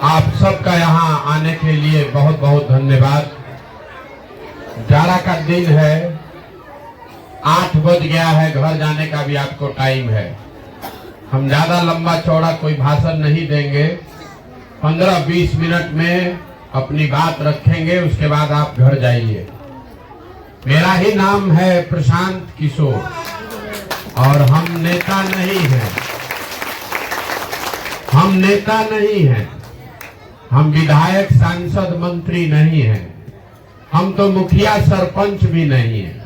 आप सबका यहाँ आने के लिए बहुत बहुत धन्यवाद। जाड़ा का दिन है, 8 बज गया है, घर जाने का भी आपको टाइम है। हम ज्यादा लंबा चौड़ा कोई भाषण नहीं देंगे, 15-20 मिनट में अपनी बात रखेंगे, उसके बाद आप घर जाइए। मेरा ही नाम है प्रशांत किशोर और हम नेता नहीं हैं, हम नेता नहीं हैं, हम विधायक सांसद मंत्री नहीं हैं, हम तो मुखिया सरपंच भी नहीं हैं।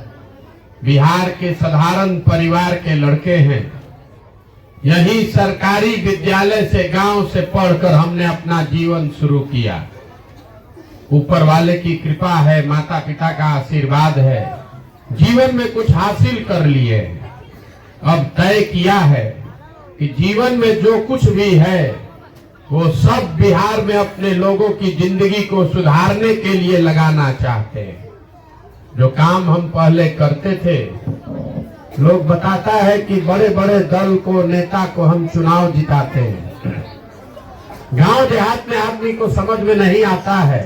बिहार के साधारण परिवार के लड़के हैं। यही सरकारी विद्यालय से, गांव से पढ़कर हमने अपना जीवन शुरू किया। ऊपर वाले की कृपा है, माता पिता का आशीर्वाद है, जीवन में कुछ हासिल कर लिए। अब तय किया है कि जीवन में जो कुछ भी है वो सब बिहार में अपने लोगों की जिंदगी को सुधारने के लिए लगाना चाहते हैं। जो काम हम पहले करते थे, लोग बताता है कि बड़े बड़े दल को, नेता को हम चुनाव जिताते हैं। गांव देहात में आदमी को समझ में नहीं आता है,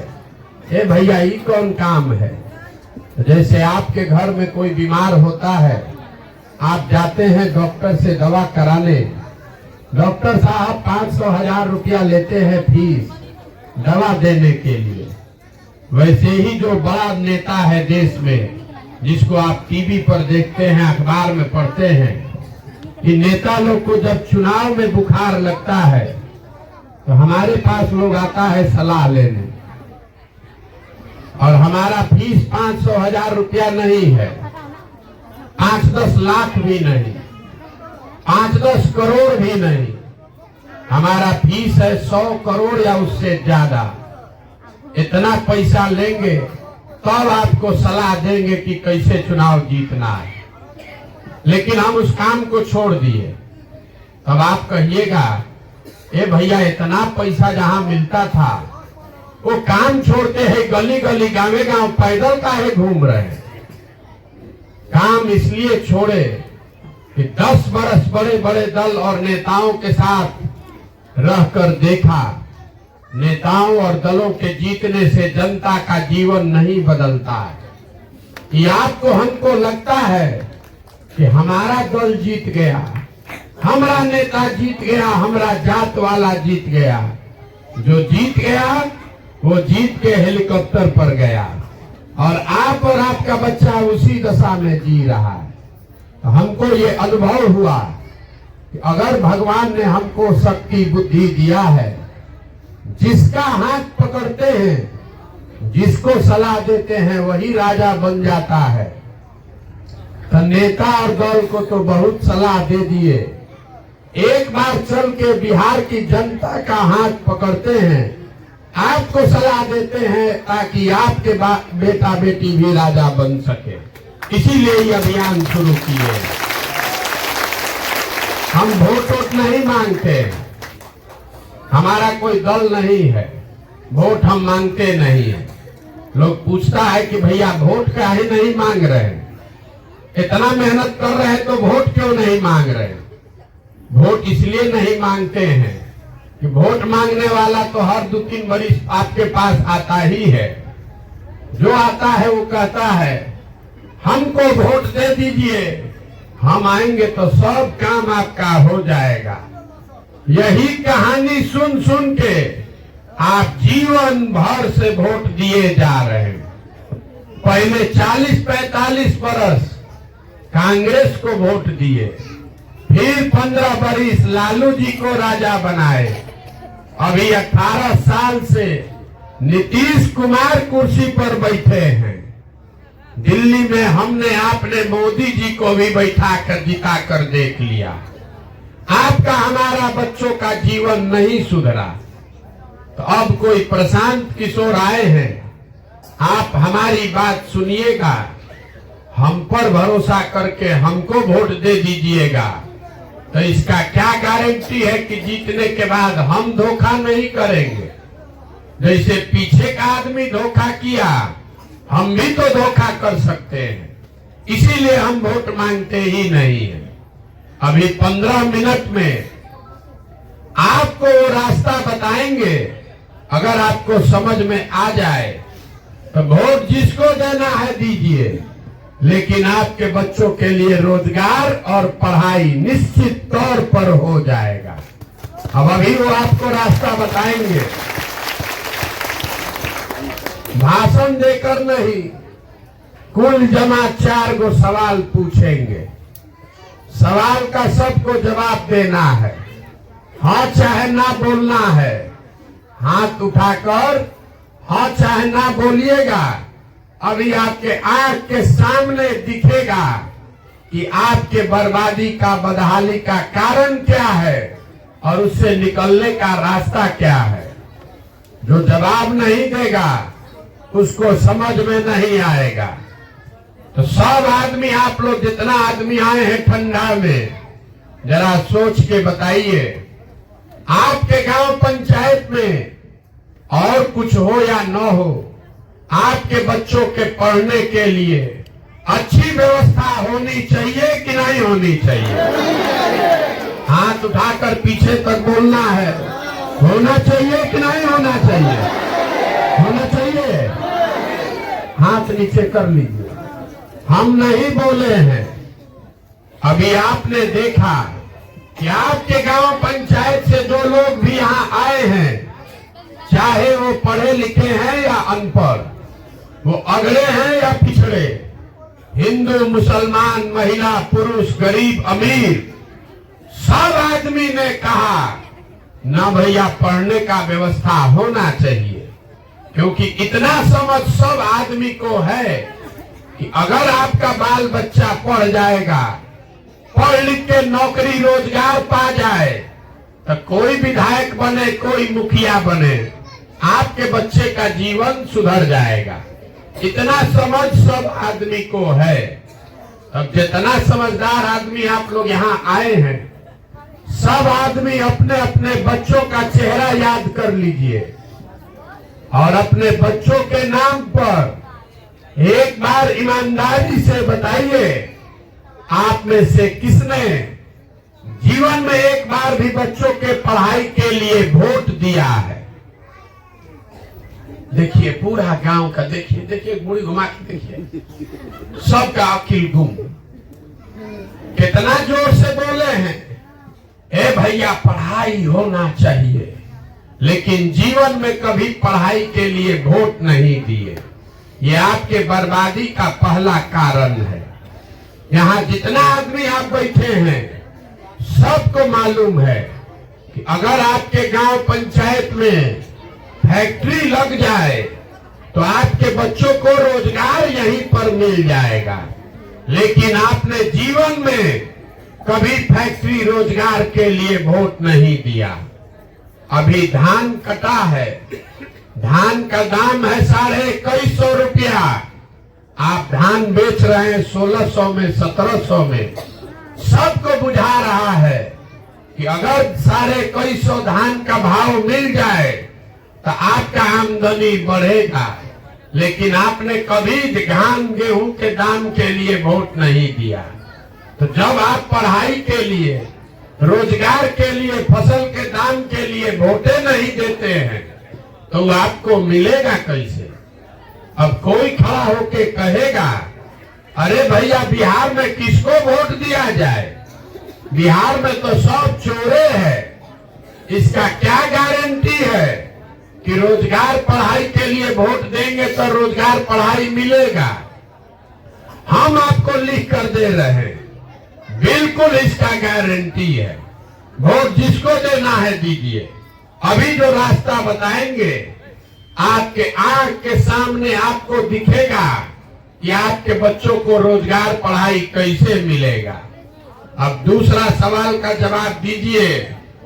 ए भैया ये कौन काम है। जैसे आपके घर में कोई बीमार होता है, आप जाते हैं डॉक्टर से दवा कराने, डॉक्टर साहब 500-1000 रुपया लेते हैं फीस दवा देने के लिए। वैसे ही जो बड़ा नेता है देश में, जिसको आप टीवी पर देखते हैं, अखबार में पढ़ते हैं, कि नेता लोग को जब चुनाव में बुखार लगता है तो हमारे पास लोग आता है सलाह लेने, और हमारा फीस 500-1000 रुपया नहीं है, 5-10 लाख भी नहीं, 5-10 करोड़ भी नहीं। हमारा फीस है 100 करोड़ या उससे ज्यादा। इतना पैसा लेंगे तब आपको सलाह देंगे कि कैसे चुनाव जीतना है। लेकिन हम उस काम को छोड़ दिए। तब आप कहिएगा, ए भैया इतना पैसा जहां मिलता था वो काम छोड़ते हैं, गली गली गांवे गांव पैदल काहे घूम रहे हैं। काम इसलिए छोड़े कि 10 बरस बड़े बड़े दल और नेताओं के साथ रहकर देखा, नेताओं और दलों के जीतने से जनता का जीवन नहीं बदलता है। ये आपको हमको लगता है कि हमारा दल जीत गया, हमारा नेता जीत गया, हमारा जात वाला जीत गया। जो जीत गया वो जीत के हेलीकॉप्टर पर गया, और आप और आपका बच्चा उसी दशा में जी रहा है। तो हमको ये अनुभव हुआ कि अगर भगवान ने हमको शक्ति बुद्धि दिया है, जिसका हाथ पकड़ते हैं, जिसको सलाह देते हैं, वही राजा बन जाता है। तो नेता और दल को तो बहुत सलाह दे दिए, एक बार चल के बिहार की जनता का हाथ पकड़ते हैं, आपको सलाह देते हैं ताकि आपके बेटा बेटी भी राजा बन सके। इसीलिए ये अभियान शुरू किए। हम वोट नहीं मांगते, हमारा कोई दल नहीं है, वोट हम मांगते नहीं है। लोग पूछता है कि भैया वोट काहे नहीं मांग रहे हैं, इतना मेहनत कर रहे हैं तो वोट क्यों नहीं मांग रहे हैं। वोट इसलिए नहीं मांगते हैं कि वोट मांगने वाला तो हर 2-3 बरिस आपके पास आता ही है। जो आता है वो कहता है हमको वोट दे दीजिए, हम आएंगे तो सब काम आपका हो जाएगा। यही कहानी सुन सुन के आप जीवन भर से वोट दिए जा रहे हैं। पहले 40-45 बरस कांग्रेस को वोट दिए, फिर 15 बरिस लालू जी को राजा बनाए, अभी 18 साल से नीतीश कुमार कुर्सी पर बैठे हैं। दिल्ली में हमने आपने मोदी जी को भी बैठा कर जिता कर देख लिया। आपका हमारा बच्चों का जीवन नहीं सुधरा। तो अब कोई प्रशांत किशोर आए हैं, आप हमारी बात सुनिएगा, हम पर भरोसा करके हमको वोट दे दीजिएगा। तो इसका क्या गारंटी है कि जीतने के बाद हम धोखा नहीं करेंगे। जैसे पीछे का आदमी धोखा किया, हम भी तो धोखा कर सकते हैं। इसीलिए हम वोट मांगते ही नहीं है। अभी 15 मिनट में आपको वो रास्ता बताएंगे अगर आपको समझ में आ जाए तो वोट जिसको देना है दीजिए, लेकिन आपके बच्चों के लिए रोजगार और पढ़ाई निश्चित तौर पर हो जाएगा। अब अभी वो आपको रास्ता बताएंगे, भाषण देकर नहीं, कुल जमा 4 गो सवाल पूछेंगे। सवाल का सबको जवाब देना है, हाँ चाहे ना बोलना है। हाथ उठाकर हाँ चाहे ना बोलिएगा। अभी आपके आंख के सामने दिखेगा कि आपके बर्बादी का, बदहाली का कारण क्या है और उससे निकलने का रास्ता क्या है। जो जवाब नहीं देगा उसको समझ में नहीं आएगा। तो सब आदमी, आप लोग जितना आदमी आए हैं ठंडा में, जरा सोच के बताइए, आपके गांव पंचायत में और कुछ हो या न हो, आपके बच्चों के पढ़ने के लिए अच्छी व्यवस्था होनी चाहिए कि नहीं होनी चाहिए? हाथ उठाकर पीछे तक बोलना है, होना चाहिए कि नहीं होना चाहिए? होना चाहिए। हाथ नीचे कर लीजिए। हम नहीं बोले हैं। अभी आपने देखा कि आपके गांव पंचायत से जो लोग भी यहाँ आए हैं, चाहे वो पढ़े लिखे हैं या अनपढ़, वो अगड़े हैं या पिछड़े, हिंदू मुसलमान, महिला पुरुष, गरीब अमीर, सब आदमी ने कहा ना भैया पढ़ने का व्यवस्था होना चाहिए। क्योंकि इतना समझ सब आदमी को है कि अगर आपका बाल बच्चा पढ़ जाएगा, पढ़ लिख के नौकरी रोजगार पा जाए, तो कोई विधायक बने, कोई मुखिया बने, आपके बच्चे का जीवन सुधर जाएगा। इतना समझ सब आदमी को है। अब जितना समझदार आदमी आप लोग यहाँ आए हैं, सब आदमी अपने अपने बच्चों का चेहरा याद कर लीजिए और अपने बच्चों के नाम पर एक बार ईमानदारी से बताइए, आप में से किसने जीवन में एक बार भी बच्चों के पढ़ाई के लिए वोट दिया है? देखिए पूरा गांव का, देखिए देखिए मुड़ी घुमा के देखिए, सबका अकिल गुम। कितना जोर से बोले हैं, ए भैया पढ़ाई होना चाहिए, लेकिन जीवन में कभी पढ़ाई के लिए वोट नहीं दिए। ये आपके बर्बादी का पहला कारण है। यहाँ जितना आदमी आप बैठे हैं, सबको मालूम है कि अगर आपके गांव पंचायत में फैक्ट्री लग जाए तो आपके बच्चों को रोजगार यहीं पर मिल जाएगा। लेकिन आपने जीवन में कभी फैक्ट्री रोजगार के लिए वोट नहीं दिया। अभी धान कटा है, धान का दाम है 2150 रुपया, आप धान बेच रहे हैं 1600 में, 1700 में। सबको बुझा रहा है कि अगर 2150 धान का भाव मिल जाए तो आपका आमदनी बढ़ेगा। लेकिन आपने कभी धान गेहूं के दाम के लिए वोट नहीं दिया। तो जब आप पढ़ाई के लिए, रोजगार के लिए, फसल के दाम के लिए वोटे नहीं देते हैं तो आपको मिलेगा कैसे? अब कोई खड़ा होके कहेगा, अरे भैया बिहार में किसको वोट दिया जाए? बिहार में तो सब चोरे हैं। इसका क्या गारंटी है कि रोजगार पढ़ाई के लिए वोट देंगे तो रोजगार पढ़ाई मिलेगा? हम आपको लिख कर दे रहे हैं, बिल्कुल इसका गारंटी है। वोट जिसको देना है दीजिए। अभी जो रास्ता बताएंगे, आपके आंख के सामने आपको दिखेगा कि आपके बच्चों को रोजगार पढ़ाई कैसे मिलेगा। अब दूसरा सवाल का जवाब दीजिए,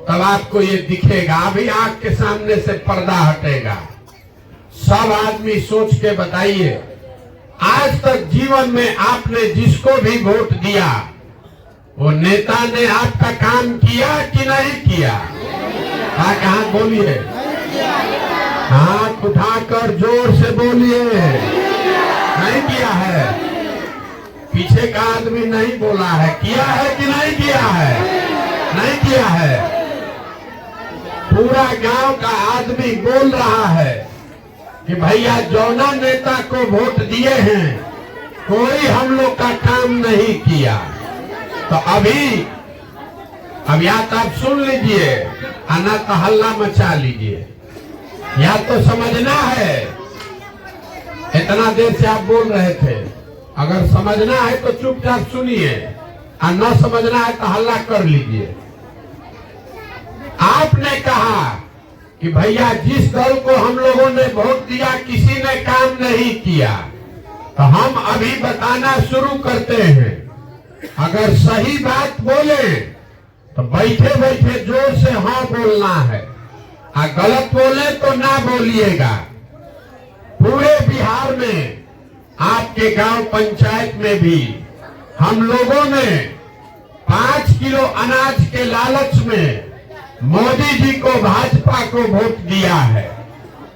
तब आपको ये दिखेगा। अभी आंख के सामने से पर्दा हटेगा। सब आदमी सोच के बताइए, आज तक जीवन में आपने जिसको भी वोट दिया, वो नेता ने आपका काम किया कि नहीं किया? कहाँ बोलिए, हाथ उठाकर जोर से बोलिए। नहीं किया है? पीछे का आदमी नहीं बोला है, किया है कि नहीं किया है? नहीं किया है। पूरा गांव का आदमी बोल रहा है कि भैया जौना नेता को वोट दिए हैं कोई हम लोग का काम नहीं किया। तो अब या तो आप सुन लीजिए आना तो हल्ला मचा लीजिए, या तो समझना है। इतना देर से आप बोल रहे थे, अगर समझना है तो चुपचाप सुनिए और न समझना है तो हल्ला कर लीजिए। आपने कहा कि भैया जिस दल को हम लोगों ने वोट दिया किसी ने काम नहीं किया, तो हम अभी बताना शुरू करते हैं। अगर सही बात बोले तो बैठे बैठे जोर से हाँ बोलना है, और गलत बोले तो ना बोलिएगा। पूरे बिहार में आपके गांव पंचायत में भी हम लोगों ने 5 किलो अनाज के लालच में मोदी जी को भाजपा को वोट दिया है।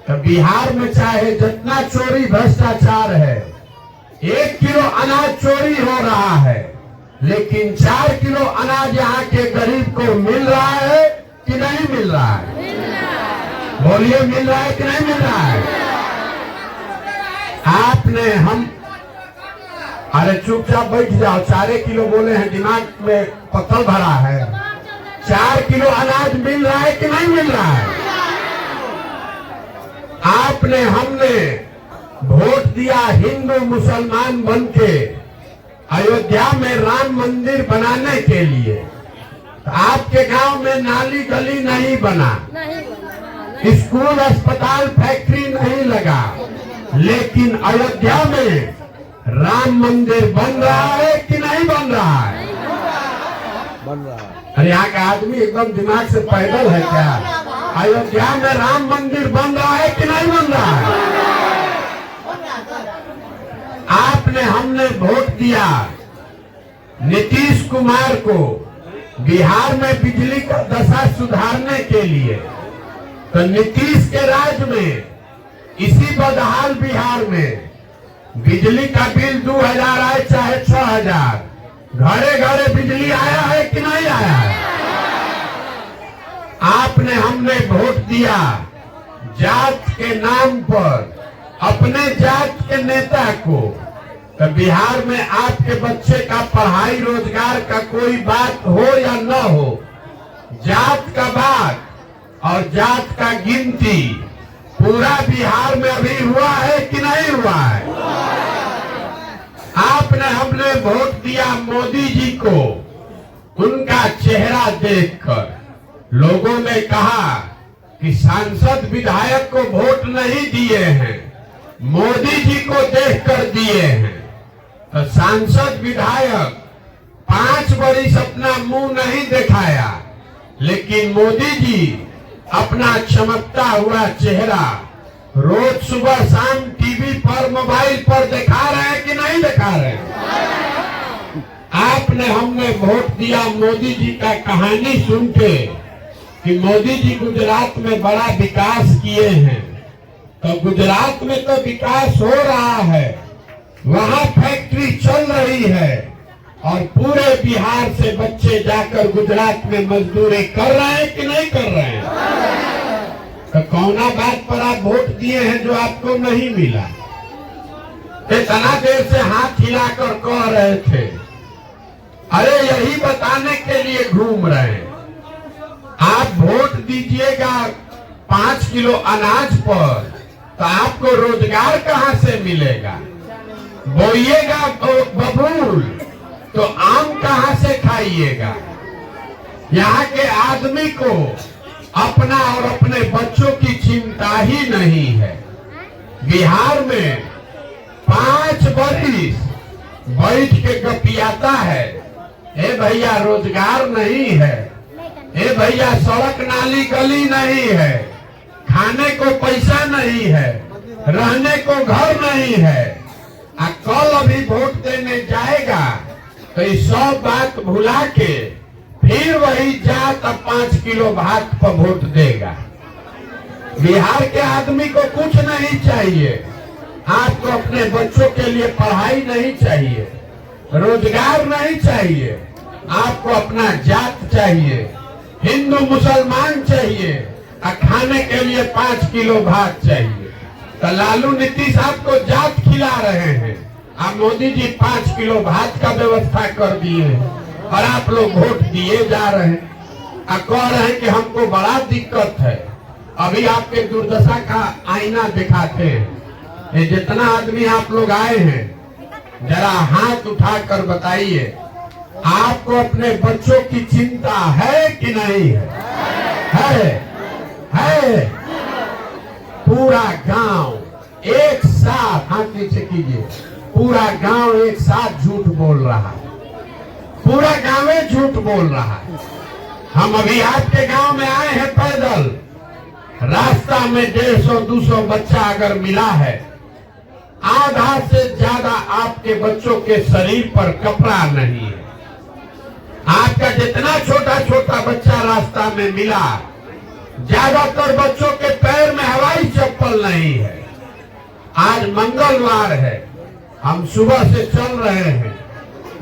तो बिहार में चाहे जितना चोरी भ्रष्टाचार है, 1 किलो अनाज चोरी हो रहा है, लेकिन 4 किलो अनाज यहाँ के गरीब को मिल रहा है कि नहीं मिल रहा है? बोलिए, मिल रहा है कि नहीं मिल रहा है? आपने अरे चुपचाप बैठ जाओ, 4 किलो बोले हैं, दिमाग में पत्थर भरा है। 4 किलो अनाज मिल रहा है कि नहीं मिल रहा है? हमने वोट दिया हिंदू मुसलमान बनके अयोध्या में राम मंदिर बनाने के लिए। तो आपके गांव में नाली गली नहीं बना, स्कूल अस्पताल फैक्ट्री नहीं लगा, लेकिन अयोध्या में राम मंदिर बन रहा है कि नहीं बन रहा है? बन रहा है। अरे यहाँ का आदमी एकदम दिमाग से पैदल है क्या? अयोध्या में राम मंदिर बन रहा है कि नहीं बन रहा है? हमने वोट दिया नीतीश कुमार को बिहार में बिजली का दशा सुधारने के लिए। तो नीतीश के राज में इसी बदहाल बिहार में बिजली का बिल 2000 आए चाहे 6000, घरे घरे बिजली आया है कि नहीं आया है? हमने वोट दिया जात के नाम पर अपने जात के नेता को। तो बिहार में आपके बच्चे का पढ़ाई रोजगार का कोई बात हो या न हो, जात का बात और जात का गिनती पूरा बिहार में अभी हुआ है कि नहीं हुआ है? हमने वोट दिया मोदी जी को। उनका चेहरा देखकर लोगों ने कहा कि सांसद विधायक को वोट नहीं दिए हैं, मोदी जी को देखकर दिए हैं। तो सांसद विधायक 5 वर्ष अपना मुंह नहीं दिखाया, लेकिन मोदी जी अपना चमकता हुआ चेहरा रोज सुबह शाम टीवी पर मोबाइल पर दिखा रहे हैं कि नहीं दिखा रहे? हमने वोट दिया मोदी जी का कहानी सुन के कि मोदी जी गुजरात में बड़ा विकास किए हैं। तो गुजरात में तो विकास हो रहा है, वहाँ फैक्ट्री चल रही है और पूरे बिहार से बच्चे जाकर गुजरात में मजदूरी कर रहे हैं कि नहीं कर रहे हैं? तो कौना बात पर आप वोट दिए हैं जो आपको नहीं मिला? इतना देर से हाथ हिलाकर कह रहे थे, अरे यही बताने के लिए घूम रहे हैं। आप वोट दीजिएगा 5 किलो अनाज पर, तो आपको रोजगार कहाँ से मिलेगा? बोइएगा बबूल तो आम कहाँ से खाइएगा? यहाँ के आदमी को अपना और अपने बच्चों की चिंता ही नहीं है। बिहार में 5 वर्ष बैठ के गपियाता है, ए भैया रोजगार नहीं है, ए भैया सड़क नाली गली नहीं है, खाने को पैसा नहीं है, रहने को घर नहीं है। कल अभी वोट देने जाएगा तो ये सब बात भुला के फिर वही जात 5 किलो भात पर वोट देगा। बिहार के आदमी को कुछ नहीं चाहिए, आपको अपने बच्चों के लिए पढ़ाई नहीं चाहिए, रोजगार नहीं चाहिए, आपको अपना जात चाहिए, हिंदू मुसलमान चाहिए, और खाने के लिए 5 किलो भात चाहिए। तो लालू नीतीश आपको जात खिला रहे हैं, अब मोदी जी 5 किलो भात का व्यवस्था कर दिए और आप लोग वोट दिए जा रहे हैं और कह रहे हैं कि हमको बड़ा दिक्कत है। अभी आपके दुर्दशा का आईना दिखाते हैं। ये जितना आदमी आप लोग आए हैं, जरा हाथ उठाकर बताइए, आपको अपने बच्चों की चिंता है कि नहीं है? है। पूरा गांव एक साथ, हाथ नीचे कीजिए, पूरा गांव एक साथ झूठ बोल रहा है, पूरा गांव झूठ बोल रहा है। हम अभी आपके गांव में आए हैं पैदल, रास्ता में 150-200 बच्चा अगर मिला है, आधा से ज्यादा आपके बच्चों के शरीर पर कपड़ा नहीं है। आपका जितना छोटा छोटा बच्चा रास्ता में मिला, ज्यादातर बच्चों के पैर में हवाई चप्पल नहीं है। आज मंगलवार है, हम सुबह से चल रहे हैं,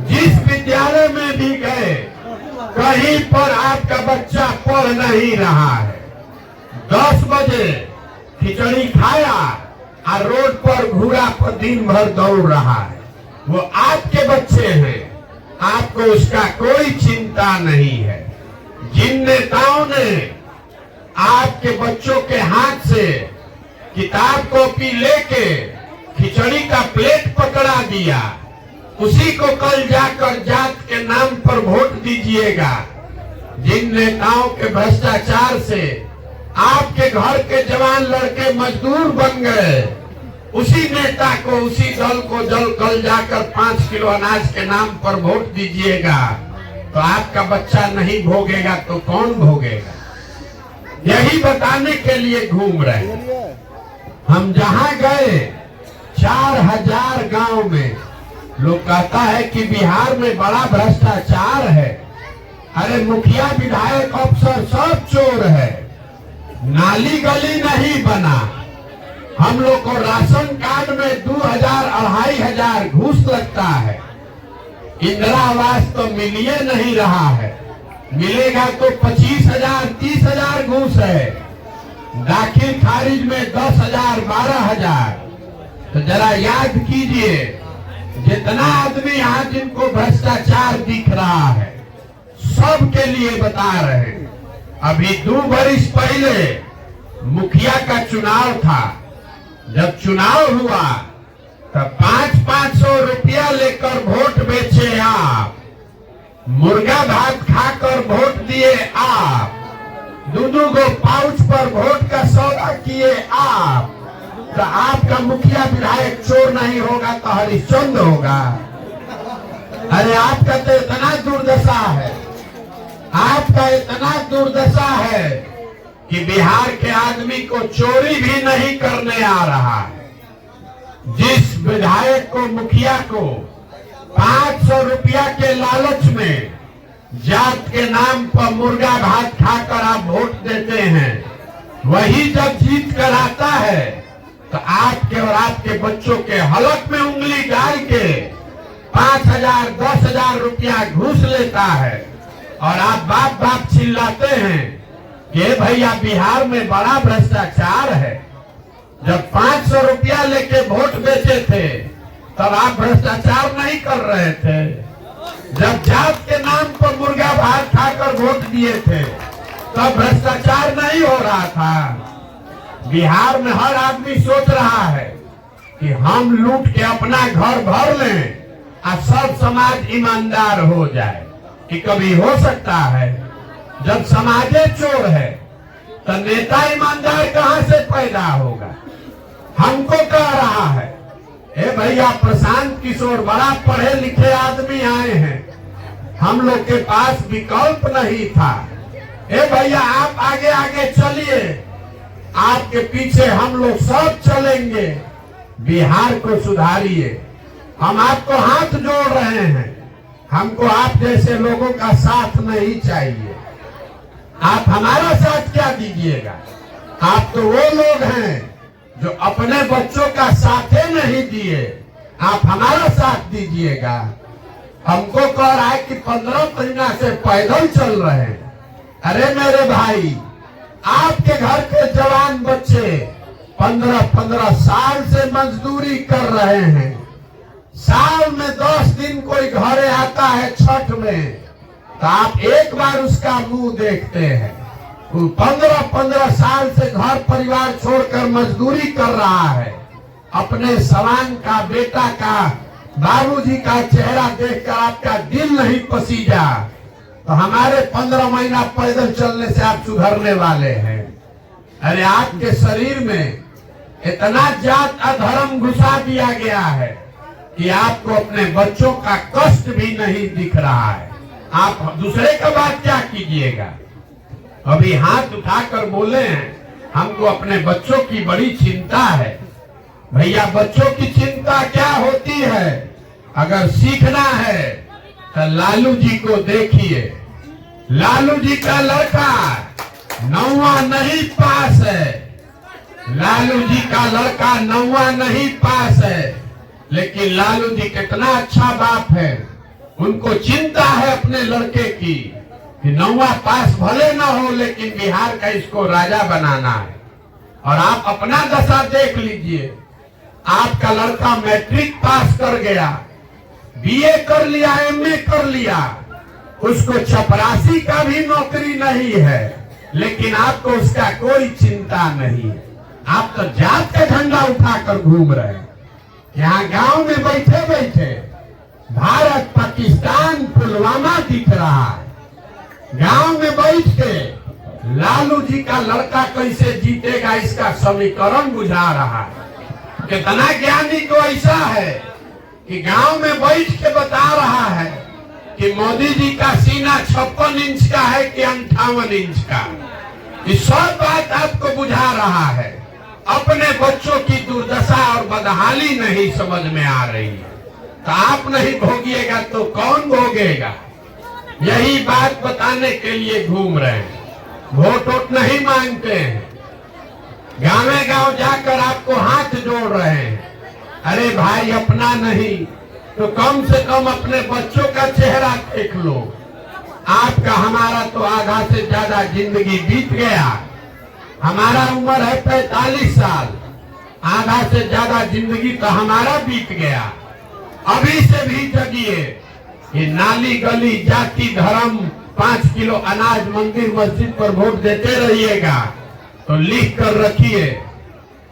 जिस विद्यालय में भी गए कहीं पर आपका बच्चा पढ़ नहीं रहा है। 10 बजे खिचड़ी खाया और रोड पर घूरा पर दिन भर दौड़ रहा है। वो आपके बच्चे हैं, आपको उसका कोई चिंता नहीं है। जिन नेताओं ने आपके बच्चों के हाथ से किताब कॉपी लेके खिचड़ी का प्लेट पकड़ा दिया, उसी को कल जाकर जात के नाम पर वोट दीजिएगा। जिन नेताओं के भ्रष्टाचार से आपके घर के जवान लड़के मजदूर बन गए, उसी नेता को, उसी दल को कल जाकर 5 किलो अनाज के नाम पर वोट दीजिएगा। तो आपका बच्चा नहीं भोगेगा तो कौन भोगेगा? यही बताने के लिए घूम रहे हैं। हम जहां गए 4000 गांव में लोग कहता है कि बिहार में बड़ा भ्रष्टाचार है, अरे मुखिया विधायक अफसर सब चोर है, नाली गली नहीं बना। हम लोग को राशन कार्ड में 2000-2500 घूस लगता है। इंदिरा आवास तो मिलिए नहीं रहा है, मिलेगा तो 25,000-30,000 घूस है। दाखिल खारिज में 10,000-12,000। तो जरा याद कीजिए, जितना आदमी आज जिनको भ्रष्टाचार दिख रहा है, सब के लिए बता रहे हैं। अभी 2 वर्ष पहले मुखिया का चुनाव था, जब चुनाव हुआ तब 500-500 रुपया लेकर वोट बेचे आप, मुर्गा भात खाकर वोट दिए आप, 2-2 गो पाउच पर वोट का सौदा किए आप। तो आपका मुखिया विधायक चोर नहीं होगा तो हरिश्चंद्र होगा? अरे आपका तो इतना दुर्दशा है, आपका इतना दुर्दशा है कि बिहार के आदमी को चोरी भी नहीं करने आ रहा है। जिस विधायक को, मुखिया को 500 रुपया के लालच में जात के नाम पर मुर्गा भात खाकर आप वोट देते हैं, वही जब जीत कर आता है तो आपके और आपके बच्चों के हलक में उंगली डाल के 5,000-10,000 रुपया घूस लेता है और आप बाप बाप चिल्लाते हैं कि भैया बिहार में बड़ा भ्रष्टाचार है। जब 500 रुपया लेके वोट बेचे थे तब आप भ्रष्टाचार नहीं कर रहे थे। जब जात के नाम पर मुर्गा भात खाकर वोट दिए थे तब भ्रष्टाचार नहीं हो रहा था। बिहार में हर आदमी सोच रहा है कि हम लूट के अपना घर भर लें और सब समाज ईमानदार हो जाए। कि कभी हो सकता है? जब समाजे चोर है तो नेता ईमानदार कहां से पैदा होगा? हमको कह रहा है, ए भैया प्रशांत किशोर बड़ा पढ़े लिखे आदमी आए हैं, हम लोग के पास विकल्प नहीं था। ए भैया आप आगे आगे चलिए, आपके पीछे हम लोग सब चलेंगे, बिहार को सुधारिए। हम आपको हाथ जोड़ रहे हैं, हमको आप जैसे लोगों का साथ नहीं चाहिए। आप हमारा साथ क्या दीजिएगा? आप तो वो लोग हैं जो अपने बच्चों का साथ नहीं दिए, आप हमारा साथ दीजिएगा। हमको कह रहा है कि 15 महीना से पैदल चल रहे हैं। अरे मेरे भाई, आपके घर के जवान बच्चे 15-15 साल से मजदूरी कर रहे हैं। साल में 10 दिन कोई घरे आता है छठ में, तो आप एक बार उसका मुंह देखते हैं। 15-15 साल से घर परिवार छोड़कर मजदूरी कर रहा है। अपने सवांग का, बेटा का, बाबूजी का चेहरा देखकर आपका दिल नहीं पसीजा, तो हमारे 15 महीना पैदल चलने से आप सुधरने वाले हैं। अरे आपके शरीर में इतना जात अधर्म घुसा दिया गया है कि आपको अपने बच्चों का कष्ट भी नहीं दिख रहा है। आप दूसरे का बात क्या कीजिएगा। अभी हाथ उठाकर बोले हैं हमको अपने बच्चों की बड़ी चिंता है। भैया, बच्चों की चिंता क्या होती है? अगर सीखना है तो लालू जी को देखिए। लालू जी का लड़का 9वां नहीं पास है। लालू जी का लड़का 9वां नहीं पास है, लेकिन लालू जी कितना अच्छा बाप है। उनको चिंता है अपने लड़के की कि 9वां पास भले ना हो, लेकिन बिहार का इसको राजा बनाना है। और आप अपना दशा देख लीजिए। आपका लड़का मैट्रिक पास कर गया, बीए कर लिया, एमए कर लिया, उसको चपरासी का भी नौकरी नहीं है, लेकिन आपको उसका कोई चिंता नहीं। आप तो जात का झंडा उठाकर घूम रहे हैं। यहाँ गांव में बैठे बैठे भारत, पाकिस्तान, पुलवामा दिख रहा है। गांव में बैठ के लालू जी का लड़का कैसे जीतेगा इसका समीकरण बुझा रहा है। कितना ज्ञानी तो ऐसा है कि गांव में बैठ के बता रहा है कि मोदी जी का सीना 56 इंच का है कि 58 इंच का। ये सब बात आपको बुझा रहा है। अपने बच्चों की दुर्दशा और बदहाली नहीं समझ में आ रही है, तो आप नहीं भोगिएगा तो कौन भोगेगा? यही बात बताने के लिए घूम रहे हैं। वोट नहीं मांगते हैं, गाँव गाँव जाकर आपको हाथ जोड़ रहे हैं। अरे भाई, अपना नहीं तो कम से कम अपने बच्चों का चेहरा देख लो। आपका हमारा तो आधा से ज्यादा जिंदगी बीत गया। हमारा उम्र है 45 साल, आधा से ज्यादा जिंदगी तो हमारा बीत गया। अभी से भी जगिए। ये नाली गली, जाति, धर्म, 5 किलो अनाज मंदिर मस्जिद पर वोट देते रहिएगा तो लिख कर रखिए,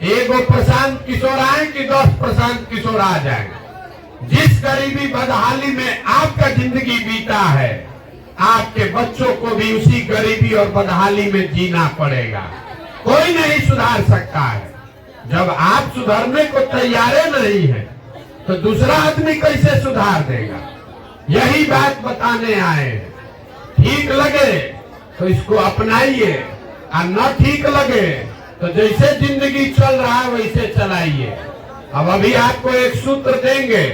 एगो प्रशांत किशोर आए कि 10 प्रशांत किशोर आ जाए। जिस गरीबी बदहाली में आपका जिंदगी बीता है, आपके बच्चों को भी उसी गरीबी और बदहाली में जीना पड़ेगा। कोई नहीं सुधार सकता है। जब आप सुधरने को तैयार नहीं है तो दूसरा आदमी कैसे सुधार देगा? यही बात बताने आए हैं। ठीक लगे तो इसको अपनाइए, और न ठीक लगे तो जैसे जिंदगी चल रहा है वैसे चलाइए। अब अभी आपको एक सूत्र देंगे,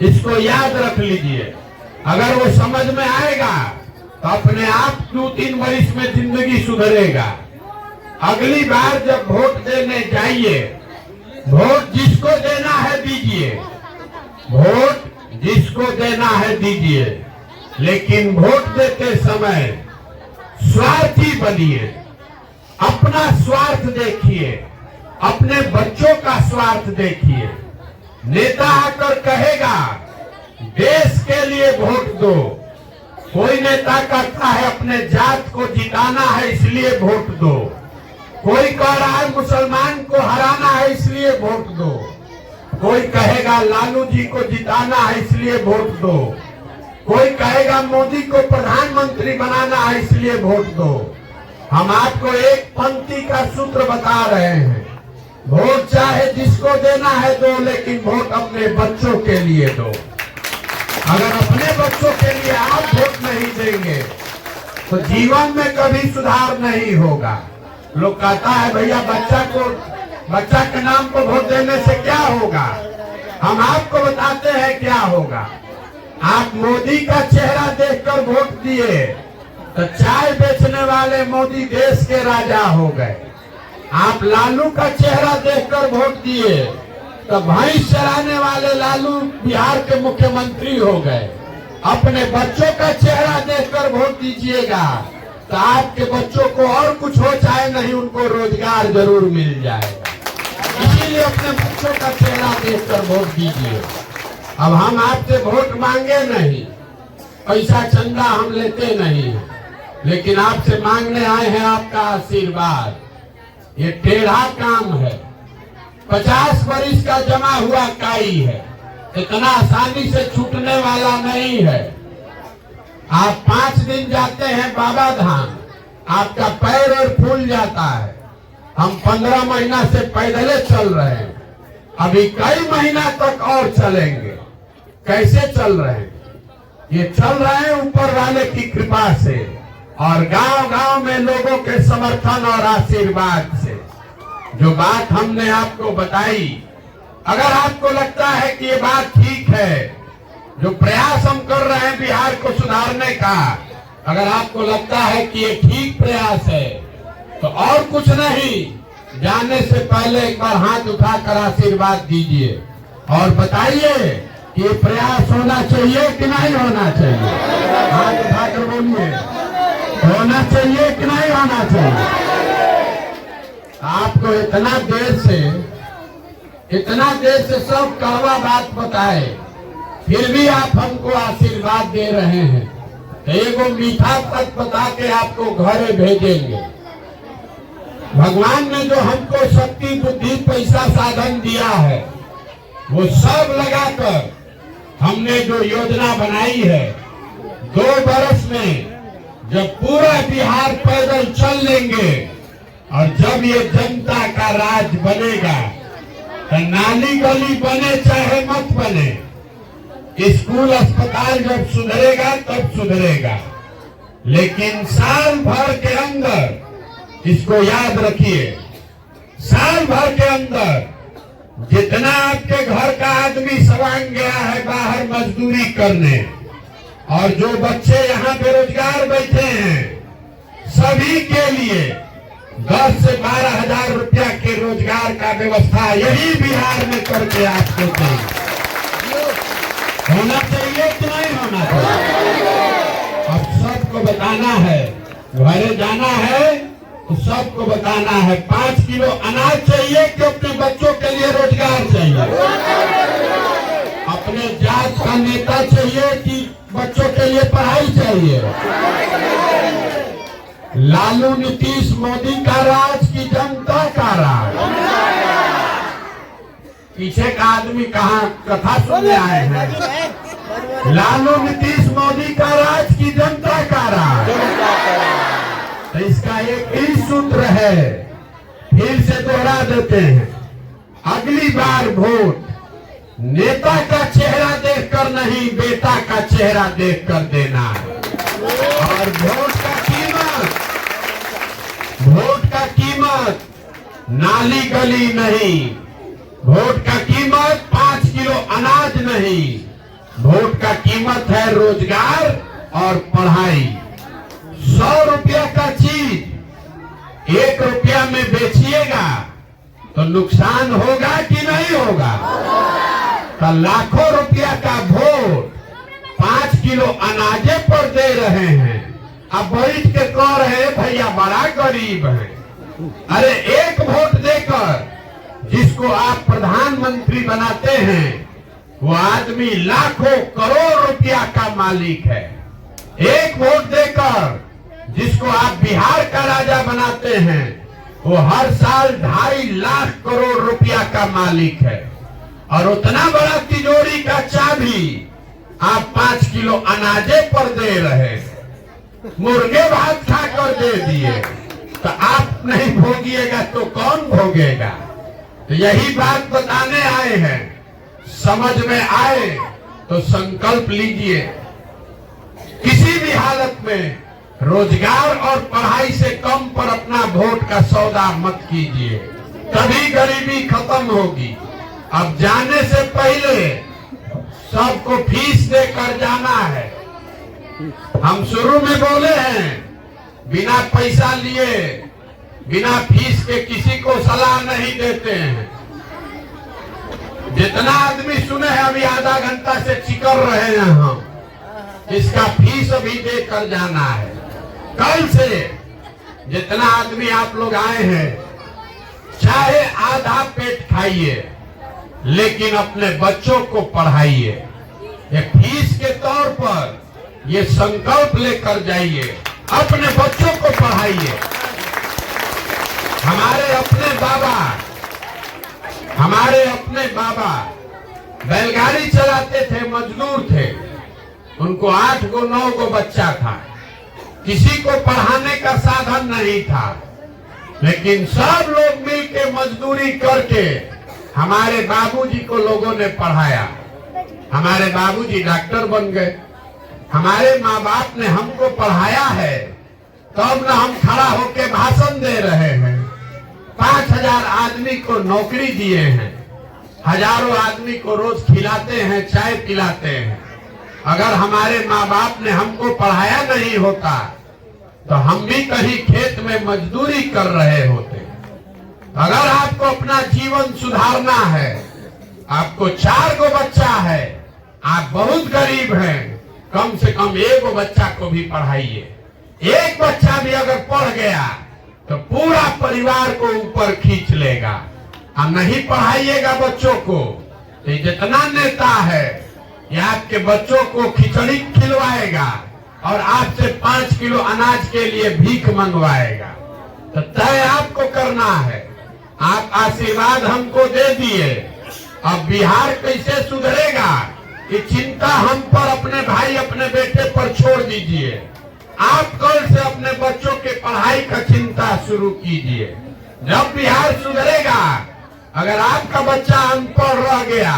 इसको याद रख लीजिए। अगर वो समझ में आएगा तो अपने आप 2-3 वर्ष में जिंदगी सुधरेगा। अगली बार जब वोट देने जाइए, वोट जिसको देना है दीजिए, वोट जिसको देना है दीजिए, लेकिन वोट देते समय स्वार्थी बनिए। अपना स्वार्थ देखिए, अपने बच्चों का स्वार्थ देखिए। नेता आकर कहेगा देश के लिए वोट दो, कोई नेता कहता है अपने जात को जिताना है इसलिए वोट दो, कोई कह रहा है मुसलमान को हराना है इसलिए वोट दो, कोई कहेगा लालू जी को जिताना है इसलिए वोट दो, कोई कहेगा मोदी को प्रधानमंत्री बनाना है इसलिए वोट दो। हम आपको एक पंक्ति का सूत्र बता रहे हैं, वोट चाहे जिसको देना है दो, लेकिन वोट अपने बच्चों के लिए दो। अगर अपने बच्चों के लिए आप वोट नहीं देंगे तो जीवन में कभी सुधार नहीं होगा। लोग कहता है भैया बच्चा के नाम पर वोट देने से क्या होगा? हम आपको बताते हैं क्या होगा। आप मोदी का चेहरा देखकर वोट दिए तो चाय बेचने वाले मोदी देश के राजा हो गए। आप लालू का चेहरा देखकर वोट दिए तो भैंस चराने वाले लालू बिहार के मुख्यमंत्री हो गए। अपने बच्चों का चेहरा देखकर वोट दीजिएगा तो आपके बच्चों को और कुछ हो चाहे नहीं, उनको रोजगार जरूर मिल जाएगा। इसीलिए अपने बच्चों का चेहरा देखकर वोट दीजिए। अब हम आपसे वोट मांगे नहीं, पैसा चंदा हम लेते नहीं, लेकिन आपसे मांगने आए हैं आपका आशीर्वाद। ये टेढ़ा काम है, 50 वर्ष का जमा हुआ काई है, इतना आसानी से छूटने वाला नहीं है। आप 5 दिन जाते हैं बाबा धाम, आपका पैर और फूल जाता है। हम 15 महीना से पैदले चल रहे हैं, अभी कई महीना तक और चलेंगे। कैसे चल रहे हैं? ये चल रहे हैं ऊपर वाले की कृपा से और गांव-गांव में लोगों के समर्थन और आशीर्वाद से। जो बात हमने आपको बताई, अगर आपको लगता है कि ये बात ठीक है, जो प्रयास हम कर रहे हैं बिहार को सुधारने का, अगर आपको लगता है कि ये ठीक प्रयास है, तो और कुछ नहीं, जाने से पहले एक बार हाथ उठाकर आशीर्वाद दीजिए और बताइए कि ये प्रयास होना चाहिए कि नहीं होना चाहिए। हाथ उठाकर बोलिए, होना चाहिए कि नहीं होना चाहिए। आपको इतना देर से सब कड़वा बात बताए, फिर भी आप हमको आशीर्वाद दे रहे हैं, तो एगो मीठा तक बता के आपको घरे भेजेंगे। भगवान ने जो हमको शक्ति, बुद्धि, पैसा, साधन दिया है, वो सब लगाकर हमने जो योजना बनाई है, 2 बरस में जब पूरा बिहार पैदल चल लेंगे और जब ये जनता का राज बनेगा, तो नाली गली बने चाहे मत बने, स्कूल अस्पताल जब सुधरेगा तब सुधरेगा, लेकिन साल भर के अंदर, इसको याद रखिए, साल भर के अंदर जितना आपके घर का आदमी सवांग गया है बाहर मजदूरी करने, और जो बच्चे यहाँ बेरोजगार बैठे हैं, सभी के लिए 10 से 12 हजार रुपया के रोजगार का व्यवस्था यही बिहार में करके आपको देंगे। होना चाहिए कि नहीं होना चाहिए? अब सबको बताना है, घरे जाना है तो सबको बताना है, 5 किलो अनाज चाहिए कि अपने बच्चों के लिए रोजगार चाहिए? अपने जात का नेता चाहिए कि बच्चों के लिए पढ़ाई चाहिए? लालू, नीतीश, मोदी का राज की जनता का राज? पीछे का आदमी कहाँ कथा सुनने आए हैं? लालू, नीतीश, मोदी का राज की जनता का राज? तो इसका एक ही सूत्र है, फिर से दोहरा देते हैं, अगली बार वोट नेता का चेहरा देखकर नहीं, बेटा का चेहरा देखकर देना है। और वोट का कीमत नाली गली नहीं, वोट का कीमत 5 किलो अनाज नहीं, वोट का कीमत है रोजगार और पढ़ाई। 100 रुपया का चीज 1 रुपया में बेचिएगा तो नुकसान होगा कि नहीं होगा? तो लाखों रुपया का वोट 5 किलो अनाजे पर दे रहे हैं, अब बैठ के कह रहे हैं भैया बड़ा गरीब है। अरे एक वोट देकर जिसको आप प्रधानमंत्री बनाते हैं, वो आदमी लाखों करोड़ रुपया का मालिक है। एक वोट देकर जिसको आप बिहार का राजा बनाते हैं, वो हर साल 2.5 लाख करोड़ रुपया का मालिक है। और उतना बड़ा तिजोरी का चाबी आप 5 किलो अनाजे पर दे रहे हैं, मुर्गे भात खाकर दे दिए, तो आप नहीं भोगिएगा तो कौन भोगेगा? तो यही बात बताने आए हैं। समझ में आए तो संकल्प लीजिए, किसी भी हालत में रोजगार और पढ़ाई से कम पर अपना वोट का सौदा मत कीजिए, तभी गरीबी खत्म होगी। अब जाने से पहले सबको फीस देकर जाना है। हम शुरू में बोले हैं, बिना पैसा लिए, बिना फीस के किसी को सलाह नहीं देते हैं। जितना आदमी सुने हैं अभी आधा घंटा से चिकर रहे हैं हम, इसका फीस अभी देकर जाना है। कल से जितना आदमी आप लोग आए हैं, चाहे आधा पेट खाइए, लेकिन अपने बच्चों को पढ़ाइए। एक फीस के तौर पर ये संकल्प लेकर जाइए, अपने बच्चों को पढ़ाइए। हमारे अपने बाबा बैलगाड़ी चलाते थे, मजदूर थे, उनको 8 गो 9 गो बच्चा था, किसी को पढ़ाने का साधन नहीं था, लेकिन सब लोग मिलके मजदूरी करके हमारे बाबूजी को लोगों ने पढ़ाया। हमारे बाबूजी डॉक्टर बन गए। हमारे माँ बाप ने हमको पढ़ाया है, तब न हम खड़ा होके भाषण दे रहे हैं। 5000 आदमी को नौकरी दिए हैं, हजारों आदमी को रोज खिलाते हैं, चाय पिलाते हैं। अगर हमारे माँ बाप ने हमको पढ़ाया नहीं होता तो हम भी कहीं खेत में मजदूरी कर रहे होते। अगर आपको अपना जीवन सुधारना है, आपको 4 गो बच्चा है, आप बहुत गरीब हैं, कम से कम 1 गो बच्चा को भी पढ़ाइए। एक बच्चा भी अगर पढ़ गया तो पूरा परिवार को ऊपर खींच लेगा। आप नहीं पढ़ाइएगा बच्चों को तो जितना नेता है ये आपके बच्चों को खिचड़ी खिलवाएगा और आपसे 5 किलो अनाज के लिए भीख मंगवाएगा। तो तय आपको करना है। आप आशीर्वाद हमको दे दिए, अब बिहार कैसे सुधरेगा ये चिंता हम पर, अपने भाई अपने बेटे पर छोड़ दीजिए। आप कल से अपने बच्चों के पढ़ाई का चिंता शुरू कीजिए। जब बिहार सुधरेगा, अगर आपका बच्चा अनपढ़ रह गया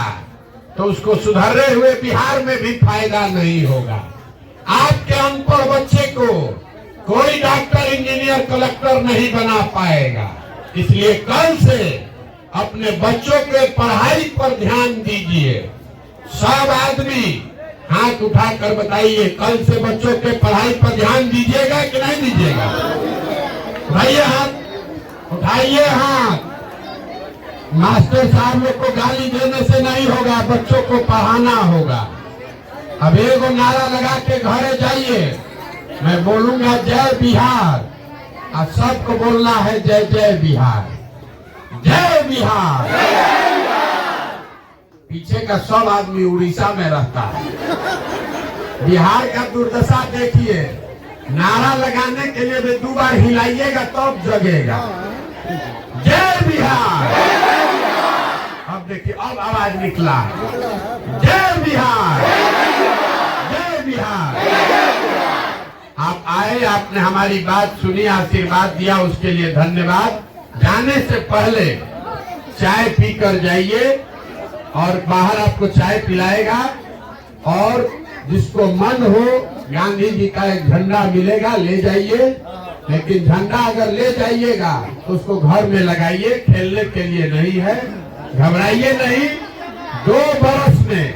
तो उसको सुधरे हुए बिहार में भी फायदा नहीं होगा। आपके अनपढ़ बच्चे को कोई डॉक्टर, इंजीनियर, कलेक्टर नहीं बना पाएगा। इसलिए कल से अपने बच्चों के पढ़ाई पर ध्यान दीजिए। सब आदमी हाथ उठाकर बताइए, कल से बच्चों के पढ़ाई पर ध्यान दीजिएगा कि नहीं दीजिएगा? उठाइए हाथ, उठाइए हाथ। मास्टर साहब लोग को गाली देने से नहीं होगा, बच्चों को पढ़ाना होगा। अब एगो नारा लगा के घरे जाइए, मैं बोलूंगा जय बिहार, और सबको बोलना है जय जय बिहार, जय बिहार। पीछे का सब आदमी उड़ीसा में रहता है। बिहार का दुर्दशा देखिए, नारा लगाने के लिए भी 2 बार हिलाइएगा तब जगेगा। जय बिहार। अब देखिए, अब आवाज निकला, जय बिहार, जय बिहार। आप आए, आपने हमारी बात सुनी, आशीर्वाद दिया, उसके लिए धन्यवाद। जाने से पहले चाय पी कर जाइए और बाहर आपको चाय पिलाएगा, और जिसको मन हो गांधी जी का एक झंडा मिलेगा, ले जाइए। लेकिन झंडा अगर ले जाइएगा तो उसको घर में लगाइए, खेलने के लिए नहीं है। घबराइए नहीं, 2 बरस में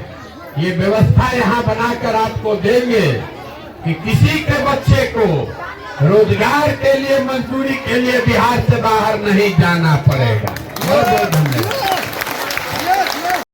ये व्यवस्था यहाँ बनाकर आपको देंगे कि किसी के बच्चे को रोजगार के लिए, मजदूरी के लिए बिहार से बाहर नहीं जाना पड़ेगा। बहुत बहुत धन्यवाद।